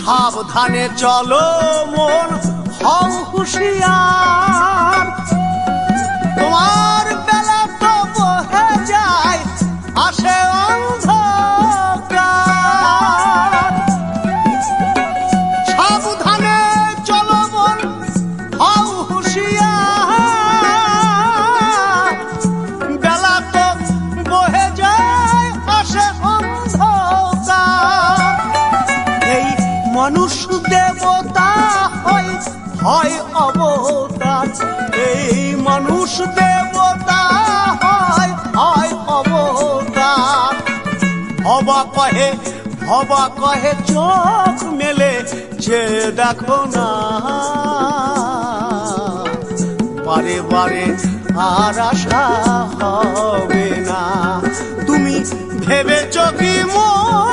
সাবধানে চলো মন হও হুঁশিয়ার তোমার বেলা তো বহে যায় আসে অন্ধকার সাবধানে চলো মন হও হুঁশিয়ার বেলা তো বহে যায় আসে অন্ধকার এই মানুষ দেবতা হয় হয় অবতার এই মানুষ দেবতা হয় হয় অবতার হবা কহে চোখ মেলে যে দেখো না বারে বারে আর আশা হবে না তুমি ভেবেছ কি মন